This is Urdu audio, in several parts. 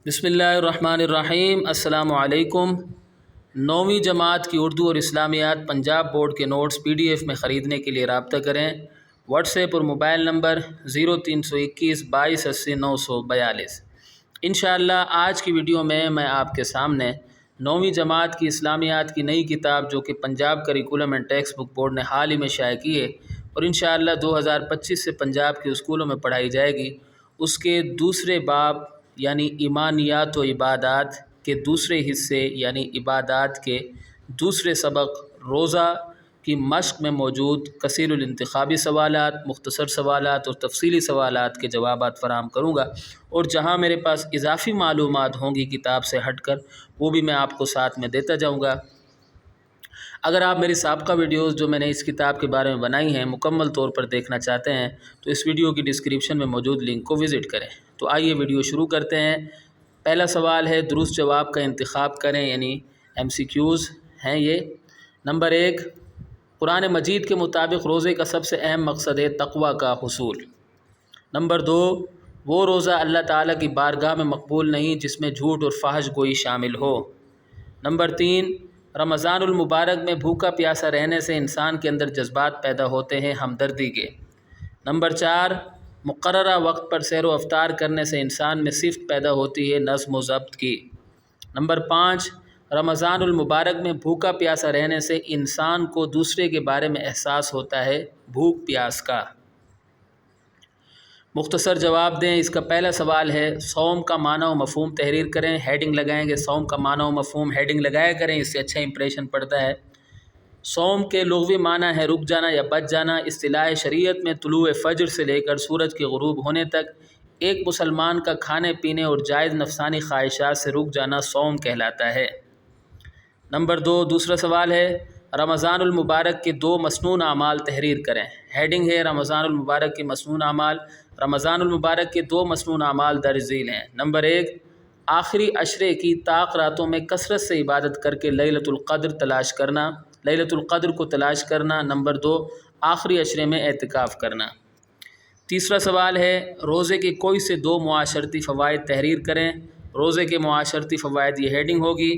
بسم اللہ الرحمن الرحیم۔ السلام علیکم۔ 9ویں جماعت کی اردو اور اسلامیات پنجاب بورڈ کے نوٹس PDF میں خریدنے کے لیے رابطہ کریں۔ واٹس ایپ اور موبائل نمبر 0321 22 80 942۔ انشاءاللہ آج کی ویڈیو میں آپ کے سامنے 9ویں جماعت کی اسلامیات کی نئی کتاب جو کہ Punjab curriculum and text book board نے حال ہی میں شائع کی ہے اور انشاءاللہ 2025 سے پنجاب کے اسکولوں میں پڑھائی جائے گی، اس کے دوسرے باب یعنی ایمانیات و عبادات کے دوسرے حصے یعنی عبادات کے دوسرے سبق روزہ کی مشق میں موجود کثیر الانتخابی سوالات، مختصر سوالات اور تفصیلی سوالات کے جوابات فراہم کروں گا، اور جہاں میرے پاس اضافی معلومات ہوں گی کتاب سے ہٹ کر وہ بھی میں آپ کو ساتھ میں دیتا جاؤں گا۔ اگر آپ میری سابقہ ویڈیوز جو میں نے اس کتاب کے بارے میں بنائی ہیں مکمل طور پر دیکھنا چاہتے ہیں تو اس ویڈیو کی ڈسکرپشن میں موجود لنک کو وزٹ کریں۔ تو آئیے ویڈیو شروع کرتے ہیں۔ پہلا سوال ہے درست جواب کا انتخاب کریں، یعنی MCQs ہیں یہ۔ نمبر 1، قرآن مجید کے مطابق روزے کا سب سے اہم مقصد ہے تقوی کا حصول۔ نمبر 2، وہ روزہ اللہ تعالیٰ کی بارگاہ میں مقبول نہیں جس میں جھوٹ اور فحش گوئی شامل ہو۔ نمبر 3، رمضان المبارک میں بھوکا پیاسا رہنے سے انسان کے اندر جذبات پیدا ہوتے ہیں ہمدردی کے۔ نمبر 4، مقررہ وقت پر سیر و افطار کرنے سے انسان میں صفت پیدا ہوتی ہے نظم و ضبط کی۔ نمبر 5، رمضان المبارک میں بھوکا پیاسا رہنے سے انسان کو دوسرے کے بارے میں احساس ہوتا ہے بھوک پیاس کا۔ مختصر جواب دیں۔ اس کا پہلا سوال ہے صوم کا معنی و مفہوم تحریر کریں۔ ہیڈنگ لگائیں گے صوم کا معنی و مفہوم، ہیڈنگ لگایا کریں، اس سے اچھا امپریشن پڑتا ہے۔ صوم کے لغوی معنی ہے رک جانا یا بچ جانا۔ اصطلاح شریعت میں طلوع فجر سے لے کر سورج کے غروب ہونے تک ایک مسلمان کا کھانے پینے اور جائز نفسانی خواہشات سے رک جانا صوم کہلاتا ہے۔ نمبر 2، دوسرا سوال ہے رمضان المبارک کے 2 مسنون اعمال تحریر کریں۔ ہیڈنگ ہے رمضان المبارک کے مسنون اعمال۔ رمضان المبارک کے 2 مسنون اعمال درج ذیل ہیں۔ نمبر 1، آخری عشرے کی طاق راتوں میں کثرت سے عبادت کر کے لیلۃ القدر تلاش کرنا، لیلۃ القدر کو تلاش کرنا۔ نمبر 2، آخری عشرے میں اعتکاف کرنا۔ تیسرا سوال ہے روزے کے کوئی سے 2 معاشرتی فوائد تحریر کریں۔ روزے کے معاشرتی فوائد، یہ ہیڈنگ ہوگی۔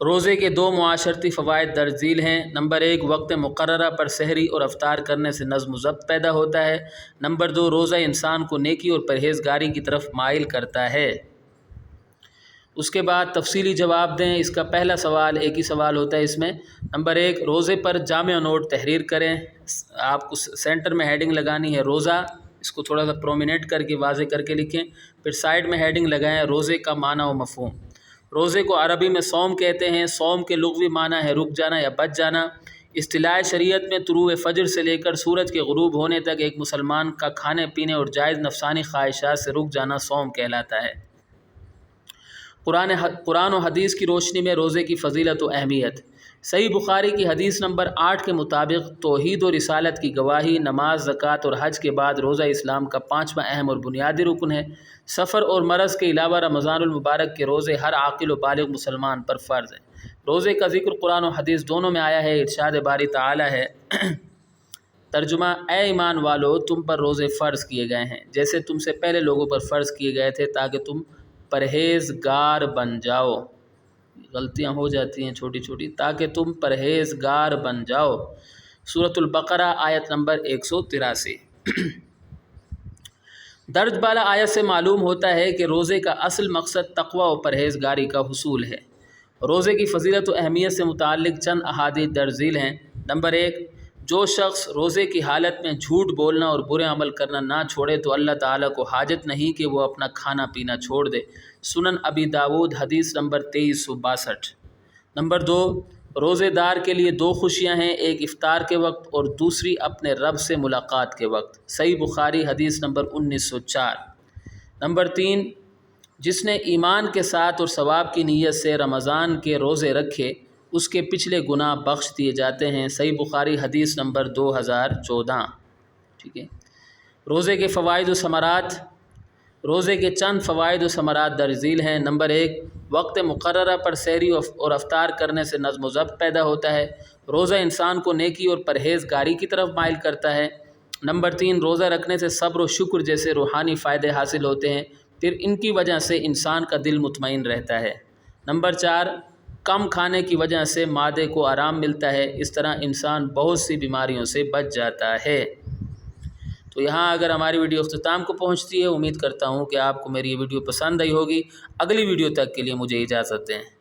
روزے کے 2 معاشرتی فوائد درج ذیل ہیں۔ نمبر 1، وقت مقررہ پر سحری اور افطار کرنے سے نظم و ضبط پیدا ہوتا ہے۔ نمبر 2، روزہ انسان کو نیکی اور پرہیزگاری کی طرف مائل کرتا ہے۔ اس کے بعد تفصیلی جواب دیں۔ اس کا پہلا سوال ایک ہی سوال ہوتا ہے اس میں۔ نمبر 1، روزے پر جامع نوٹ تحریر کریں۔ آپ کو سینٹر میں ہیڈنگ لگانی ہے روزہ، اس کو تھوڑا سا پرومیننٹ کر کے واضح کر کے لکھیں، پھر سائڈ میں ہیڈنگ لگائیں روزے کا معنی و مفہوم۔ روزے کو عربی میں صوم کہتے ہیں۔ صوم کے لغوی معنی ہے رک جانا یا بچ جانا۔ اصطلاح شریعت میں طلوع فجر سے لے کر سورج کے غروب ہونے تک ایک مسلمان کا کھانے پینے اور جائز نفسانی خواہشات سے رک جانا صوم کہلاتا ہے۔ قرآن و حدیث کی روشنی میں روزے کی فضیلت و اہمیت۔ صحیح بخاری کی حدیث نمبر 8 کے مطابق توحید و رسالت کی گواہی، نماز، زکوٰۃ اور حج کے بعد روزہ اسلام کا 5واں اہم اور بنیادی رکن ہے۔ سفر اور مرض کے علاوہ رمضان المبارک کے روزے ہر عاقل و بالغ مسلمان پر فرض ہیں۔ روزے کا ذکر قرآن و حدیث دونوں میں آیا ہے۔ ارشاد باری تعالی ہے ترجمہ، اے ایمان والو تم پر روزے فرض کیے گئے ہیں جیسے تم سے پہلے لوگوں پر فرض کیے گئے تھے تاکہ تم پرہیزگار بن جاؤ۔ غلطیاں ہو جاتی ہیں چھوٹی چھوٹی، تاکہ تم پرہیزگار بن جاؤ۔ سورۃ البقرہ آیت نمبر 183۔ درج بالا آیت سے معلوم ہوتا ہے کہ روزے کا اصل مقصد تقوی و پرہیزگاری کا حصول ہے۔ روزے کی فضیلت و اہمیت سے متعلق چند احادیث درج ذیل ہیں۔ نمبر 1، جو شخص روزے کی حالت میں جھوٹ بولنا اور برے عمل کرنا نہ چھوڑے تو اللہ تعالیٰ کو حاجت نہیں کہ وہ اپنا کھانا پینا چھوڑ دے۔ سنن ابی داود حدیث نمبر 2362۔ نمبر 2، روزے دار کے لیے 2 خوشیاں ہیں، ایک افطار کے وقت اور دوسری اپنے رب سے ملاقات کے وقت۔ صحیح بخاری حدیث نمبر 1904۔ نمبر 3، جس نے ایمان کے ساتھ اور ثواب کی نیت سے رمضان کے روزے رکھے اس کے پچھلے گناہ بخش دیے جاتے ہیں۔ صحیح بخاری حدیث نمبر 2014۔ ٹھیک ہے۔ روزے کے فوائد و ثمرات۔ روزے کے چند فوائد و ثمرات درج ذیل ہیں۔ نمبر 1، وقت مقررہ پر سحری اور افطار کرنے سے نظم و ضبط پیدا ہوتا ہے۔ روزہ انسان کو نیکی اور پرہیزگاری کی طرف مائل کرتا ہے۔ نمبر 3، روزہ رکھنے سے صبر و شکر جیسے روحانی فائدے حاصل ہوتے ہیں۔ پھر ان کی وجہ سے انسان کا دل مطمئن رہتا ہے۔ نمبر 4، کم کھانے کی وجہ سے معدے کو آرام ملتا ہے، اس طرح انسان بہت سی بیماریوں سے بچ جاتا ہے۔ تو یہاں اگر ہماری ویڈیو اختتام کو پہنچتی ہے، امید کرتا ہوں کہ آپ کو میری یہ ویڈیو پسند آئی ہوگی۔ اگلی ویڈیو تک کے لیے مجھے اجازت دیں۔